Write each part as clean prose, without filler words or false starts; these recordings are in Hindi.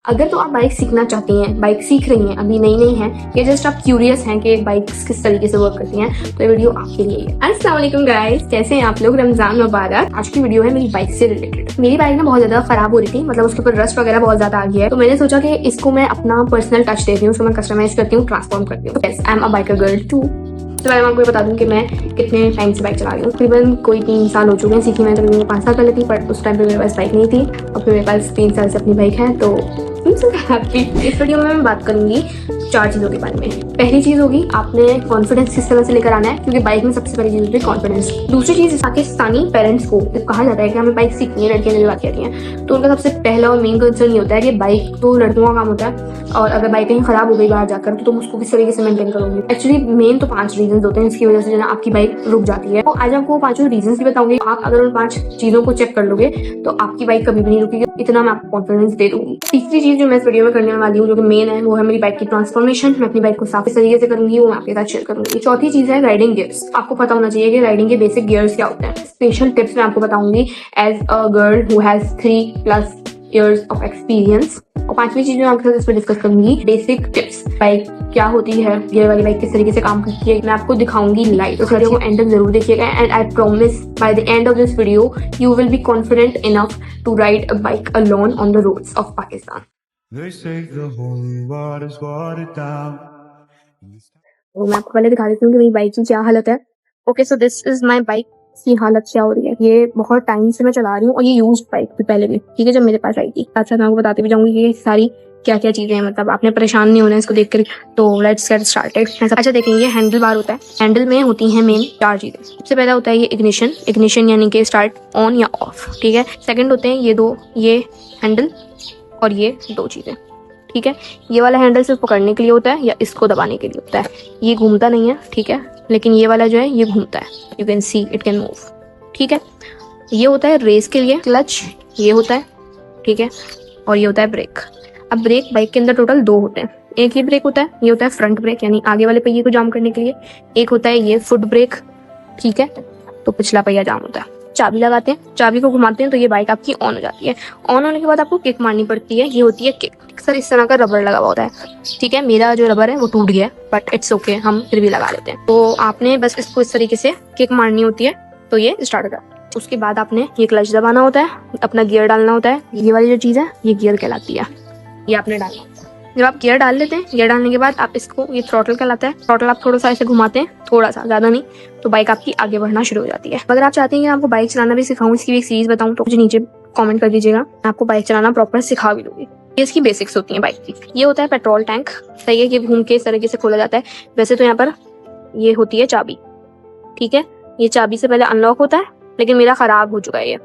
अगर तो आप बाइक सीखना चाहती हैं, बाइक सीख रही हैं, अभी नई नई हैं, या जस्ट आप क्यूरियस हैं कि बाइक्स किस तरीके से वर्क करती हैं, तो ये वीडियो आपके लिए है। अस्सलाम वालेकुम गाइस, कैसे हैं आप लोग? रमजान मुबारक। आज की वीडियो है मेरी बाइक से रिलेटेड। मेरी बाइक ना बहुत ज्यादा खराब हो रही थी, मतलब उसके ऊपर रस्ट वगैरह बहुत ज्यादा आ गया है, तो मैंने सोचा कि इसको मैं अपना पर्सनल टच देती हूँ, उसको मैं कस्टमाइज करती हूँ, ट्रांसफॉर्म करती हूँ। Yes, I am a biker girl too. तो मैं आपको बता दूं कि मैं कितने टाइम से बाइक चला रही हूँ। तकरीबन कोई 3 साल हो चुके हैं सीखी। मैं तकरीबन 5 साल पहले थी, पर उस टाइम पे मेरे पास बाइक नहीं थी, और फिर मेरे पास 3 साल से अपनी बाइक है। तो हैप्पी। इस वीडियो में मैं बात करूंगी 4 चीज़ों के बारे में। पहली चीज़ होगी, आपने कॉन्फिडेंस किस तरह से लेकर आना है, क्योंकि बाइक में सबसे पहली चीज़ होती है कॉन्फिडेंस। दूसरी चीज़, पाकिस्तानी पेरेंट्स को कहा जाता है कि हमें बाइक सीखनी है, लड़कियां जो बात कहती हैं, तो उनका सबसे पहला और मेन कंसर्न ये होता है कि बाइक तो लड़कों का काम होता है, और अगर बाइक कहीं खराब हो गई बाहर जाकर, तो तुम उसको किस तरीके से मेंटेन करोगे। एक्चुअली मेन तो 5 रीजन होते हैं जिसकी वजह से जो ना आपकी बाइक रुक जाती है। तो आज आपको 5 रीजन भी बताऊंगी। आप अगर उन 5 चीजों को चेक कर लोगे तो आपकी बाइक कभी भी नहीं रुकेगी, इतना मैं आपको कॉन्फिडेंस दे दूंगी। तीसरी चीज जो मैं इस वीडियो में करने वाली हूँ, जो कि मेन है, वो है मेरी बाइक की ट्रांसफॉर्मेशन। मैं अपनी बाइक को साफ तरीके से करूंगी, वो मैं आपके साथ शेयर करूंगी। चौथी चीज है राइडिंग गियर्स। आपको पता होना चाहिए कि राइडिंग के बेसिक गियर्स क्या होते हैं। स्पेशल टिप्स मैं आपको बताऊंगी as a girl who has 3+ years of experience. और 5वीं चीज मैं आपके साथ इस पर डिस्कस करूंगी, बेसिक टिप्स। बाइक क्या होती है, गियर वाली बाइक किस तरीके से काम करती है, मैं आपको दिखाऊंगी लाइव। तो वीडियो को एंड तक जरूर देखिएगा, and I promise by the end of this video you will be confident enough to ride a bike alone on the roads of Pakistan. तो मैं आपको पहले दिखा देती हूँ कि मेरी बाइक की क्या हालत है। Okay, so this is my bike की हालत क्या हो रही है। ये बहुत टाइम से मैं चला रही हूँ, और ये यूज्ड बाइक थी पहले भी, ठीक है, जब मेरे पास आई थी। अच्छा, मैं आपको बताती भी जाऊंगी कि ये सारी क्या क्या चीजें हैं, मतलब आपने परेशान नहीं होना है इसको देखकर। तो लेट्स गेट स्टार्टेड। अच्छा देखें, ये हैंडल बार होता है। हैंडल में होती हैं मेन 4 चीजें। सबसे पहला होता है ये इग्निशन। इग्निशन यानी कि स्टार्ट ऑन या ऑफ, ठीक है। सेकंड होते हैं ये हैंडल, और ये 2 चीजें, ठीक है। ये वाला हैंडल सिर्फ पकड़ने के लिए होता है या इसको दबाने के लिए होता है। ये घूमता नहीं है, ठीक है, लेकिन ये वाला जो है ये घूमता है। You can see it can move, ठीक है। ये होता है रेस के लिए क्लच, ये होता है, ठीक है, और ये होता है ब्रेक। अब ब्रेक बाइक के अंदर टोटल 2 होते हैं। एक ही ब्रेक होता है, ये होता है फ्रंट ब्रेक, यानी आगे वाले पहिए को जाम करने के लिए। एक होता है ये फुट ब्रेक, ठीक है, तो पिछला पहिया जाम होता है। चाबी लगाते हैं, चाबी को घुमाते हैं तो ये बाइक आपकी ऑन हो जाती है। ऑन होने के बाद आपको किक मारनी पड़ती है, ये होती है किक। सर इस तरह का रबर लगा हुआ होता है, ठीक है। मेरा जो रबर है वो टूट गया है, बट इट्स ओके, हम फिर भी लगा लेते हैं। तो आपने बस इसको इस तरीके से किक मारनी होती है, तो ये स्टार्ट हो जाता है। उसके बाद आपने ये क्लच दबाना होता है, अपना गियर डालना होता है। ये वाली जो चीज है ये गियर कहलाती है, ये आपने डालना। जब आप गियर डाल लेते हैं, गियर डालने के बाद आप इसको, ये थ्रॉटल कहलाता है, थ्रॉटल आप थोड़ा सा ऐसे घुमाते हैं, थोड़ा सा, ज्यादा नहीं, तो बाइक आपकी आगे बढ़ना शुरू हो जाती है। अगर आप चाहते हैं कि आपको बाइक चलाना भी सिखाऊं, इसकी भी एक सीरीज बताऊं, तो मुझे नीचे कमेंट कर दीजिएगा, मैं आपको बाइक चलाना प्रॉपर सिखा भी दूंगी। ये इसकी बेसिक्स होती है बाइक की। ये होता है पेट्रोल टैंक, सही है, ये घूम के इस तरीके से खोला जाता है। वैसे तो यहाँ पर ये होती है चाबी, ठीक है। ये चाबी से पहले अनलॉक होता है, लेकिन मेरा खराब हो चुका है ये,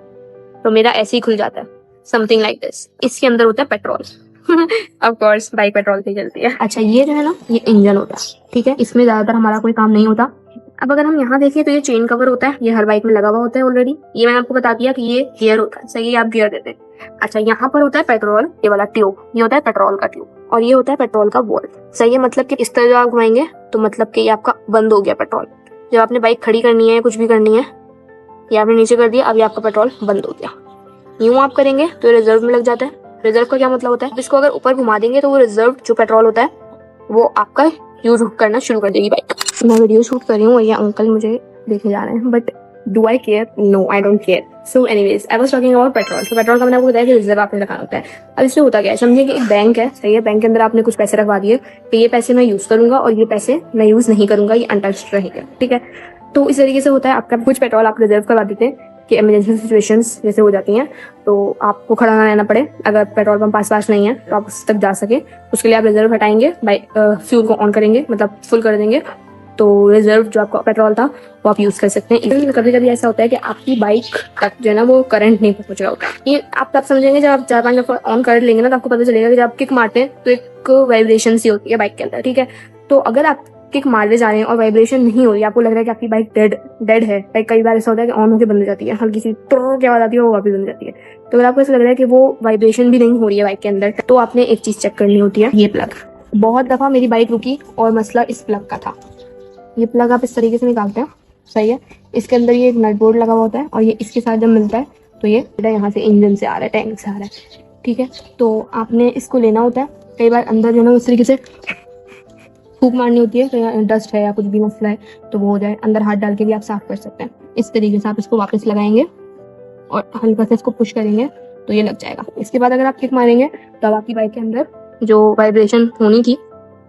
तो मेरा ऐसे ही खुल जाता है, समथिंग लाइक दिस। इसके अंदर होता है petrol. Of course bike petrol से चलती है। अच्छा, ये जो है ना, ये इंजन होता है, ठीक है, इसमें ज्यादातर हमारा कोई काम नहीं होता। अब अगर हम यहाँ देखें तो ये चेन कवर होता है, ये हर बाइक में लगा हुआ होता है ऑलरेडी। ये मैंने आपको बता दिया कि ये गियर होता है, सही है, आप गियर देते हैं। अच्छा, यहाँ पर होता है पेट्रोल, ये वाला ट्यूब, ये होता है पेट्रोल का ट्यूब, और ये होता है पेट्रोल का वॉल्व, सही है। मतलब कि इस तरह जब आप घुमाएंगे तो मतलब कि ये आपका बंद हो गया पेट्रोल। जब आपने बाइक खड़ी करनी है, कुछ भी करनी है, ये आपने नीचे कर दिया, अब ये आपका पेट्रोल बंद हो गया। यूं आप करेंगे तो रिजर्व में लग जाता है। रिजर्व का क्या मतलब होता है, इसको अगर ऊपर घुमा देंगे तो वो रिजर्व जो पेट्रोल होता है वो आपका यूज करना शुरू कर देगी बाइक। मैं वीडियो शूट कर रही हूँ और ये अंकल मुझे देखे जा रहे हैं, but do I care? No, I don't care. So anyways, I was talking about petrol. तो पेट्रोल का मैंने आपको बताया कि रिजर्व आपने लगाना होता है। अब इसमें होता क्या है, समझिए कि एक बैंक है, सही है, बैंक के अंदर आपने कुछ पैसे रखवा दिए कि ये पैसे मैं यूज करूंगा और ये पैसे मैं यूज नहीं करूंगा, ये अनटच्ड रहेगा, ठीक है। तो इस तरीके से होता है, आपका कुछ पेट्रोल आप रिजर्व करवा देते हैं कि इमरजेंसी सिचुएशंस जैसे हो जाती हैं तो आपको खड़ा ना रहना पड़े। अगर पेट्रोल पंप पास नहीं है तो आप उस तक जा सके, उसके लिए आप रिजर्व हटाएंगे, फ्यूल को ऑन करेंगे, मतलब फुल कर देंगे, तो रिजर्व जो आपका पेट्रोल था वो आप यूज कर सकते हैं। कभी कभी ऐसा होता है कि आपकी बाइक तक जो है ना वो करंट नहीं पहुंच रहा होता है। ये आप तब समझेंगे जब आप 4-5 दफा ऑन कर लेंगे ना, तो आपको पता चलेगा कि जब आप किक मारते हैं तो एक वाइब्रेशन सी होती है बाइक के अंदर, ठीक है। तो अगर आप किक मारने जा रहे हैं और वाइब्रेशन नहीं हो रही, आपको लग रहा है कि आपकी बाइक डेड है, कई बार ऐसा होता है कि ऑन होकर बंद हो जाती है, हल्की सी तो क्या आवाज आती है वो वापस बंद हो जाती है। तो अगर आपको ऐसा लग रहा है कि वो वाइब्रेशन भी नहीं हो रही है बाइक के अंदर, तो आपने एक चीज चेक करनी होती है, ये प्लग। बहुत दफा मेरी बाइक रुकी और मसला इस प्लग का था। ये प्लग आप इस तरीके से निकालते हैं, सही है। इसके अंदर ये एक नट बोल्ट लगा हुआ होता है, और ये इसके साथ जब मिलता है तो ये यहाँ से इंजन से आ रहा है, टैंक से आ रहा है। ठीक है। तो आपने इसको लेना होता है, कई बार अंदर जो है ना उस तरीके से फूंक मारनी होती है, कहीं डस्ट है या कुछ भी मसला है तो वो हो जाए, अंदर हाथ डाल के भी आप साफ कर सकते हैं। इस तरीके से आप इसको वापस लगाएंगे और हल्का से इसको पुश करेंगे तो ये लग जाएगा। इसके बाद अगर आप किक मारेंगे तो अब आपकी बाइक के अंदर जो वाइब्रेशन होनी थी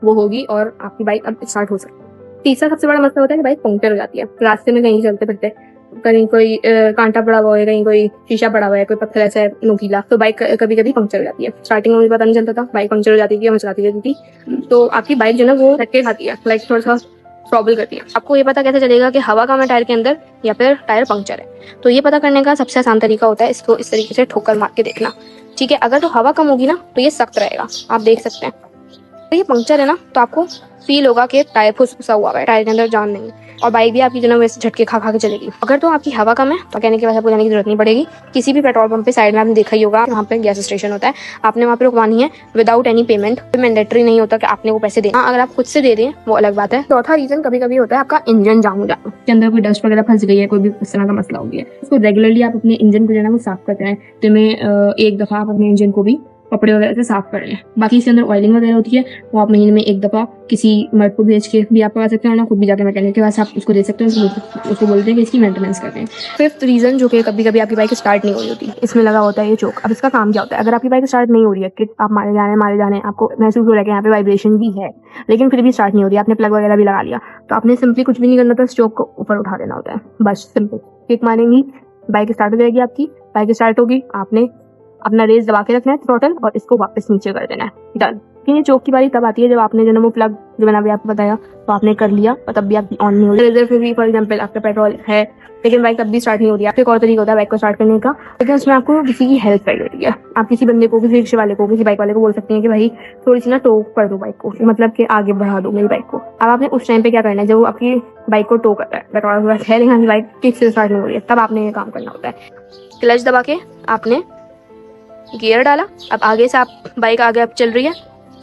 वो होगी और आपकी बाइक अब स्टार्ट हो सकती है। तीसरा सबसे बड़ा मसला होता है कि बाइक पंक्चर हो जाती है रास्ते में, कहीं चलते फिरते, कहीं कोई कांटा पड़ा हुआ है, कहीं कोई शीशा पड़ा हुआ है, कोई पत्थर ऐसा है नुकीला, तो बाइक कभी कभी पंक्चर हो जाती है। स्टार्टिंग में मुझे पता नहीं चलता था, बाइक पंक्चर हो जाती थी, मैं चलाती रहती थी। तो आपकी बाइक जो है ना वो धक्के खाती है, लाइक थोड़ा सा ट्रबल करती है। आपको ये पता कैसे चलेगा कि हवा कम है टायर के अंदर या फिर टायर पंक्चर है? तो ये पता करने का सबसे आसान तरीका होता है इसको इस तरीके से ठोकर मार के देखना। ठीक है, अगर तो हवा कम होगी ना तो ये सख्त रहेगा, आप देख सकते हैं। तो ये पंक्चर है ना तो आपको फील होगा कि टायर फुसफुसा हुआ है, टायर के अंदर जान नहीं है, और बाइक भी आपकी जो है वैसे झटके खा खा के चलेगी। अगर तो आपकी हवा कम है तो कहने के बाद आपको जाने की जरूरत नहीं पड़ेगी। किसी भी पेट्रोल पंप पे साइड में आपने देखा ही होगा, वहाँ पे गैस स्टेशन होता है, आपने वहाँ पे रुकवानी है विदाउट एनी पेमेंट। मैंडेटरी नहीं होता कि आपने वो पैसे देना, अगर आप खुद से दे दें वो अलग बात है। चौथा रीजन कभी कभी होता है आपका इंजन जाम हो जाना, के अंदर कोई डस्ट वगैरह फंस गई है, कोई भी इस तरह का मसला हो गया है। उसको रेगुलरली आप अपने इंजन को जो है वो साफ करते हैं। तो में एक दफा आप अपने इंजन को भी कपड़े वगैरह से साफ कर लें। बाकी इसके अंदर ऑयलिंग वगैरह होती है, वो आप महीने में एक दफा किसी मर्द को भेज के भी आप करवा सकते हैं, ना खुद भी जाकर मैकेनिक के पास आप उसको दे सकते हैं, उसको बोलते हैं कि इसकी मेंटेनेंस करते हैं। फिफ्थ रीजन जो कि कभी कभी आपकी बाइक स्टार्ट नहीं हो रही होती, इसमें लगा होता है ये चोक। अब इसका काम क्या होता है? अगर आपकी बाइक स्टार्ट नहीं हो रही है कि आप मारे जाने आपको महसूस हो रहा है कि यहाँ पे वाइब्रेशन भी है लेकिन फिर भी स्टार्ट नहीं हो रही है, आपने प्लग वगैरह भी लगा लिया, तो आपने सिंपली कुछ भी नहीं करना था, इस चोक को ऊपर उठा देना होता है, बस सिंपल। किक मारेंगी, बाइक स्टार्ट हो जाएगी, आपकी बाइक स्टार्ट होगी, आपने अपना रेस दबा के रखना है थ्रॉटल और इसको वापस नीचे कर देना है, डन। ये चोक की बारी तब आती है जब आपने जो है वो प्लग जो मैंने अभी आपको बताया तो आपने कर लिया और तब भी आपकी ऑन नहीं हो रही। रेजर फिर भी फॉर एग्जांपल आपका पेट्रोल है लेकिन बाइक तब भी स्टार्ट नहीं हो रही है, एक और तरीका होता है बाइक को स्टार्ट करने का, लेकिन उसमें आपको किसी की हेल्प चाहिए होती है। आप किसी बंदे को, किसी रिक्शे वाले को, किसी बाइक वाले को बोल सकते हैं कि भाई थोड़ी सी ना टो कर दो बाइक को, मतलब कि आगे बढ़ा दो मेरी बाइक को। अब आपने उस टाइम पे क्या करना है, जब वो आपकी बाइक को टो कर रहा है, पेट्रोल है लेकिन आपकी बाइक किक से स्टार्ट नहीं हो रही है, तब आपने ये काम करना होता है। क्लच दबा के आपने गियर डाला, अब आगे से आप बाइक आगे अब चल रही है,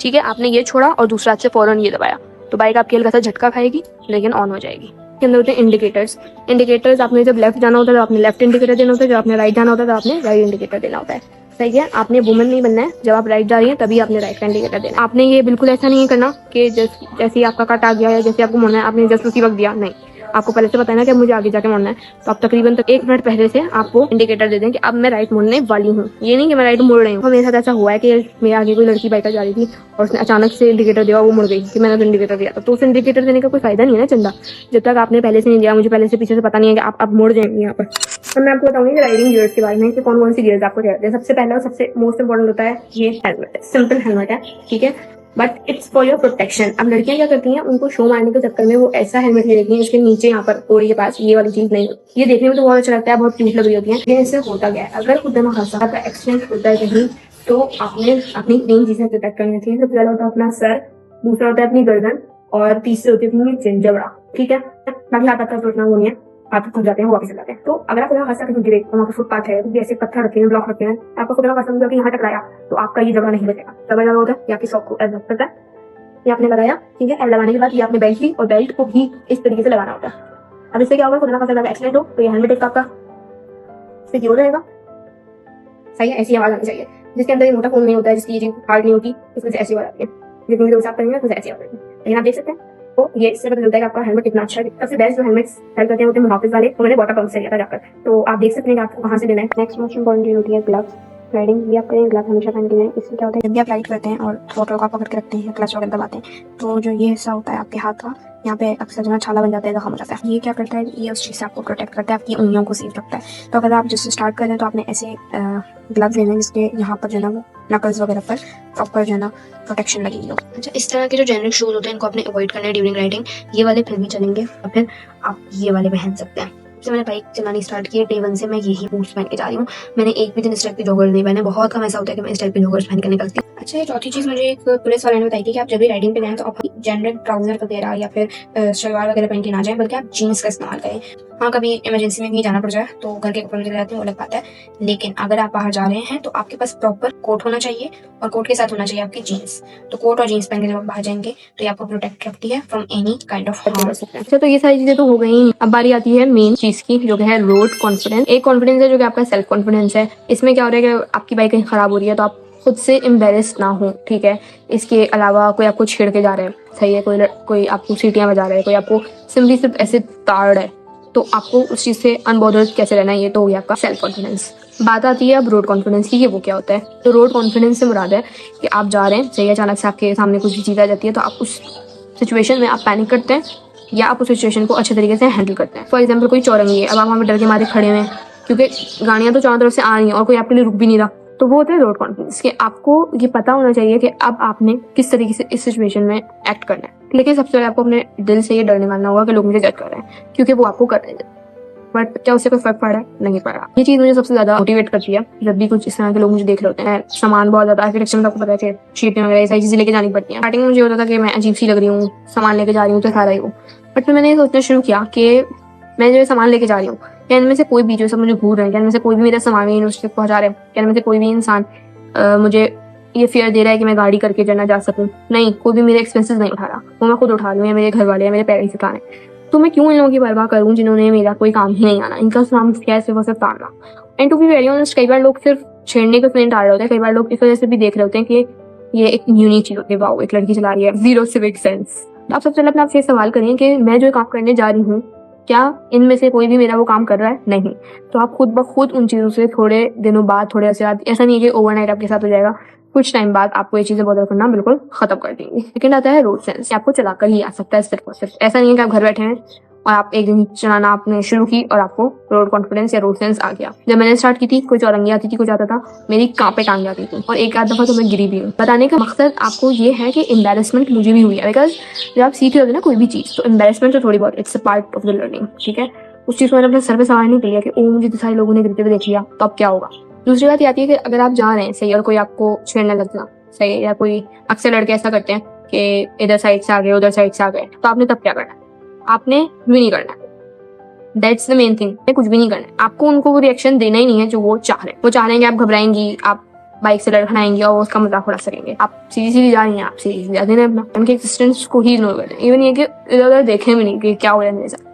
ठीक है, आपने ये छोड़ा और दूसरा हाथ से फौरन ये दबाया तो बाइक आपकी हल्का सा झटका खाएगी लेकिन ऑन हो जाएगी। के अंदर होते हैं इंडिकेटर्स। आपने जब लेफ्ट जाना होता है तो आपने लेफ्ट इंडिकेटर देना होता है, जब आपने राइट जाना होता है तो आपने राइट इंडिकेटर देना होता है। सही है, आपने वुमन नहीं बनना है, जब आप राइट जा रही हैं तभी आपने राइट का इंडिकेटर देना। आपने ये बिल्कुल ऐसा नहीं करना कि जैसे ही आपका कट आ गया या जैसे आपको मुड़ना है आपने जस्ट उसी वक्त दिया, नहीं, आपको पहले से पता है ना कि मुझे आगे जाके मुड़ना है, तो आप तकरीबन 1 मिनट पहले से आपको इंडिकेटर दे दें कि अब मैं राइट मुड़ने वाली हूँ। ये नहीं कि मैं राइट मुड़ रही हूँ। मेरे साथ ऐसा हुआ है कि मेरे आगे कोई लड़की बाइक जा रही थी और उसने अचानक से इंडिकेटर दिया, वो मुड़ गई कि मैंने तो इंडिकेटर दिया था। तो उस इंडिकेटर देने का कोई फायदा नहीं है ना चंदा, जब तक आपने पहले से नहीं दिया। मुझे पहले से पीछे से पता नहीं है कि आप अब मुड़ जाएंगे यहाँ पर। तो मैं आपको बताऊंगी राइडिंग गियर्स के बारे में कि कौन कौन सी गियर्स आपको चाहिए। सबसे पहला और सबसे मोस्ट इंपॉर्टेंट होता है ये हेलमेट। सिंपल हेलमेट है, ठीक है, but it's for your protection. अब लड़कियां क्या करती हैं, उनको शो मारने के चक्कर में वो ऐसा हेलमेट ले लेती हैं इसके नीचे यहाँ पर कोरी के पास ये वाली चीज नहीं होती। ये देखने में तो बहुत अच्छा लगता है, बहुत क्यूट लग रही होती है, लेकिन इससे होता क्या है, अगर खुद में हादसा का एक्सीडेंट होता है कहीं तो आपने अपनी 3 चीजें प्रोटेक्ट करनी चाहिए। सबसे पहला होता है अपना सर, दूसरा होता है अपनी गर्दन और तीसरी होती है अपनी चिन, जबड़ा, ठीक है। बाकी हाथ तक सोचना वो नहीं है, आप खुद जाते हैं वो वापस जाते हैं। तो अगर आपको हादसा कहीं गिरे वहाँ पर फुटपाथ है, ऐसे पत्थर रखे हैं, ब्लॉक रखे हैं, आपको खुद हादसा कि यहाँ टकराया तो आपका ये जगह नहीं बचेगा। जगह जगह होता है या आपकी शॉप को एडजस्ट करता है, ये आपने लगाया, ठीक है। लगाने के बाद ये आपने बेल्ट ली और बेल्ट को भी इस तरीके से लगाना होता है। अब इससे क्या होगा, खुदा का एक्सीडेंट हो तो ये हेलमेट एक आपका सिक्योर रहेगा, सही है। ऐसी आवाज आनी चाहिए, जिसके अंदर ये मोटा फोन नहीं होता है, जिसकी ये हार्ड नहीं होती, उसमें से ऐसी आवाज आती है। जितनी देर आप करेंगे उसमें ऐसी आवाज आती है, लेकिन आप देख सकते हैं। तो ये इससे पता चलता है कि आपका हेलमेट कितना अच्छा है। सबसे बेस्ट जो हेलमेट्स हेल्प करते हैं होते हैं मुहाफिज वाले, तो मैंने वाटर पंप से लिया था जाकर, तो आप देख सकते हैं कि आपको कहाँ से लेना है। नेक्स्ट मोस्ट इंपॉर्टेंट होती है ग्लव्स। राइडिंग भी आप करें, ग्लव्स हमेशा पहन के जाएं। इससे क्या होता है, जब भी आप राइड करते हैं और थ्रॉटल को पकड़ के रखते हैं, क्लच वगैरह दबाते हैं, तो जो ये हिस्सा होता है आपके हाथ का, यहाँ पे अक्सर जो है छाला बन जाता है, जख्म हो जाता है। ये क्या करता है, ये उस चीज़ से आपको प्रोटेक्ट करता है, आपकी उंगलियों को सेफ रखता है। तो अगर आप जिससे स्टार्ट करें तो आपने ऐसे ग्लव्स लेने जिसके यहाँ पर जो है ना वो नकल्स वगैरह पर प्रॉपर जो है ना प्रोटेक्शन लगेगी हो। अच्छा, इस तरह के जो जेनरिक शूज होते हैं इनको आपने अवॉइड करना है ड्यूरिंग राइडिंग। ये वाले फिर भी चलेंगे और फिर आप ये वाले पहन सकते हैं। जब मैंने बाइक चलानी स्टार्ट की डे 1 से मैं यही बूट्स पहन के जा रही हूँ। मैंने एक भी दिन इस टाइप के जॉगर्स नहीं पहने। बहुत कम ऐसा होता है कि मैं इस टाइप के जॉगर्स पहन के निकलती हूँ। अच्छा, ये चौथी चीज़ मुझे एक पुलिस वाले ने बताई थी कि आप जब भी राइडिंग पे जाएँ तो आप जेनरिक ट्राउज़र वगैरह या फिर शलवार वगैरह पहन के ना जाएँ, बल्कि आप जीन्स का इस्तेमाल करें। हाँ, कभी इमरजेंसी में कहीं जाना पड़ जाए तो घर के कपड़े में चले जाते हैं, वो अलग बात है। लेकिन अगर आप बाहर जा रहे हैं तो आपके पास प्रॉपर कोट होना चाहिए और कोट के साथ होना चाहिए आपकी जीन्स। तो कोट और जीन्स पहन के जब आप बाहर जाएँगे तो ये आपको प्रोटेक्ट रखती है from any kind of harm. अच्छा, तो ये सारी चीज़ें तो हो गई। अब बारी आती है मेन चीज़ की, जो कि है रोड कॉन्फिडेंस। एक कॉन्फिडेंस है जो कि आपका सेल्फ कॉन्फिडेंस है। इसमें क्या हो रहा है कि आपकी बाइक कहीं खराब हो रही है तो आप खुद से एम्बेरस ना हो, ठीक है। इसके अलावा कोई आपको छेड़ के जा रहा है, सही है, कोई आपको सीटियाँ बजा रहा है, कोई आपको सिंपली सिर्फ ऐसे ताड़ है, तो आपको उस चीज़ से अनबॉदर्ड कैसे रहना है, ये तो हो गया आपका सेल्फ कॉन्फिडेंस। बात आती है अब रोड कॉन्फिडेंस की, कि वो क्या होता है। तो रोड कॉन्फिडेंस से मुराद है कि आप जा रहे हैं, सही है, अचानक से आपके सामने कुछ भी चीज़ आ जाती है तो आप उस सिचुएशन में आप पैनिक करते हैं या आप उस सिचुएशन को अच्छे तरीके से हैंडल करते हैं। फॉर एग्जाम्पल, कोई चौरंगी है, अब आप वहाँ पे डर के मारे खड़े हुए हैं क्योंकि गाड़ियाँ तो चारों तरफ से आ रही हैं और कोई आपके लिए रुक भी नहीं रहा। तो वो होता है रोड कॉन्फिडेंस, कि आपको ये पता होना चाहिए कि अब आपने किस तरीके से इस सिचुएशन में एक्ट करना है। लेकिन सबसे पहले आपको अपने दिल से ये डर निकालना होगा कि लोग मुझे जज कर रहे हैं, क्योंकि वो आपको कर रहे हैं। बट क्या उससे कोई फर्क पड़ रहा है? नहीं पड़ रहा। ये चीज़ मुझे सबसे ज्यादा मोटिवेट करती है जब भी कुछ इस तरह के लोग मुझे देख रहे होते हैं। सामान बहुत ज्यादा आर्किटेक्चर में आपको पता है कि शीटें वगैरह सारी चीजें लेके जानी पड़ती हैं। स्टार्टिंग में मुझे होता था कि मैं अजीब सी लग रही हूँ, सामान लेके जा रही हूँ तो सारा ही हूँ। बट फिर मैंने ये सोचना शुरू किया कि मैं जो सामान लेके जा रही हूँ, क्या इनमें से कोई भी जो सब मुझे घूर रहे हैं, क्या इनमें से कोई भी मेरा सामान यूनिवर्सिटी तक पहुंचा रहे हैं, क्या इनमें से कोई भी इंसान मुझे ये फेयर दे रहा है कि मैं गाड़ी करके जाना जा सकूं? नहीं, कोई भी मेरे एक्सपेंसेस नहीं उठा रहा, वो मैं खुद उठा रही हूँ, या मेरे घर वाले या मेरे पेरेंट्स उठा रहे हैं। तो मैं क्यों इन लोगों की परवाह करूँ जिन्होंने मेरा कोई काम ही नहीं आना? इनका काम क्या है? सिर्फ और सिर्फ ताड़ना। And to be very honest, कई बार लोग सिर्फ छेड़ने को नहीं टाल रहे होते हैं, कई बार लोग इस वजह से भी देख रहे होते हैं कि ये एक यूनिक चीज होती है, वाओ एक लड़की चला रही है, जीरो सिविक सेंस। आप सबसे पहले अपने आप से ये सवाल करें कि मैं जो काम करने जा रही हूँ, क्या इनमें से कोई भी मेरा वो काम कर रहा है? नहीं। तो आप खुद ब खुद उन चीज़ों से थोड़े दिनों बाद, थोड़े अर्से बाद, ऐसा नहीं है कि ओवरनाइट आपके साथ हो जाएगा, कुछ टाइम बाद आपको ये चीज़ें बॉदर करना बिल्कुल खत्म कर देंगे। सेकंड आता है रोड सेंस। आपको चलाकर ही आ सकता है सिर्फ और सिर्फ, ऐसा नहीं है कि आप घर बैठे हैं और आप एक दिन चलाना आपने शुरू की और आपको रोड कॉन्फिडेंस या रोड सेंस आ गया। जब मैंने स्टार्ट की थी, कोई चौरंगी आती थी, कुछ आता था, मेरी कांपे टांग जाती थी और एक आध दफा तो मैं गिरी भी हूँ। बताने का मकसद आपको ये है कि एम्बेरसमेंट मुझे भी हुई है, बिकॉज जब आप सीख रहे होते ना कोई भी चीज़, तो एम्बेरसमेंट तो थोड़ी बहुत, it's a part of the learning, ठीक है। उस चीज़ को मैंने अपने सर पे सवार नहीं कर लिया कि ओ मुझे तो सारे लोगों ने गिरते हुए देख लिया तो अब क्या होगा। दूसरी बात ये आती है कि अगर आप जा रहे हैं, सही, और कोई आपको छेड़ने लगना, सही, या कोई, अक्सर लड़के ऐसा करते हैं कि इधर साइड से आ गए, उधर साइड से आ गए, तो आपने तब क्या करना है? आपने भी नहीं करना है। दैट्स द मेन थिंग, कुछ भी नहीं करना है आपको। उनको वो रिएक्शन देना ही नहीं है जो वो चाह रहे हैं। वो चाह रहे हैं कि आप घबराएंगी, आप बाइक से लड़खड़ाएंगी और उसका मजाक उड़ा सकेंगे। आप सीधी सीधी जा रही हैं, आप सीधी सीधी जा रही हैं, अपना उनके एक्सिस्टेंस को ही इग्नोर कर रहे हैं। इवन ये कि इधर उधर देखें भी नहीं कि क्या हो रहा है मेरे साथ।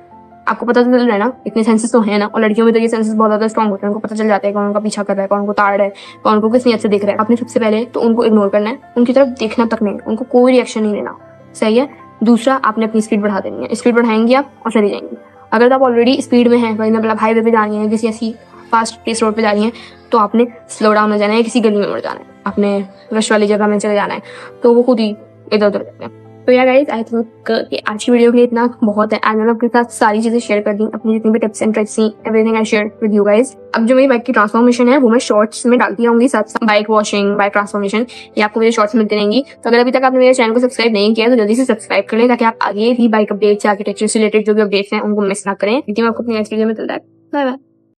आपको पता तो चल रहा है ना, इतने सेंसेस तो है ना, और लड़कियों में तो ये सेंसेस बहुत ज्यादा स्ट्रॉन्ग होते हैं, उनको पता चल जाता है कौन उनका पीछा कर रहा है, कौन उनको ताड़ रहा है, कौन उनको किस नीयत से देख रहा है। आपने सबसे पहले तो उनको इग्नोर करना है, उनकी तरफ देखना तक नहीं, उनको कोई रिएक्शन नहीं देना, सही है। दूसरा, आपने अपनी स्पीड बढ़ा देनी है। स्पीड बढ़ाएंगी आप और चली जाएंगी। अगर आप ऑलरेडी स्पीड में हैं, कोई मतलब हाईवे पे जा रही हैं, किसी ऐसी फास्ट पेस रोड पे जा रही हैं, तो आपने स्लो डाउन में जाना है, किसी गली में मुड़ जाना है, आपने रश वाली जगह में चले जाना है, तो वो खुद ही इधर उधर जाते हैं। तो यार गाइस, आई थिंक कि आज की वीडियो के लिए इतना बहुत है। आज मैंने आपके साथ सारी चीजें शेयर कर दी, अपनी जितनी भी टिप्स एंड ट्रिक्स थी, everything I share with you guys. अब जो मेरी बाइक की ट्रांसफॉर्मेशन है वो मैं शॉर्ट्स में डालती रहूंगी, साथ साथ बाइक वॉशिंग, बाइक ट्रांसफॉर्मेशन, ये आपको मेरे शॉर्ट्स मिलती रहेंगी। तो अगर अभी तक आपने मेरे चैनल को सब्सक्राइब नहीं किया तो जल्दी से सब्सक्राइब कर लें, ताकि आप आगे भी बाइक अपडेट्स, आर्किटेक्चर से रिलेटेड जो भी अपडेट्स हैं उनको मिस ना करें। मैं आपको अपनी नेक्स्ट वीडियो में मिलता है। Bye bye.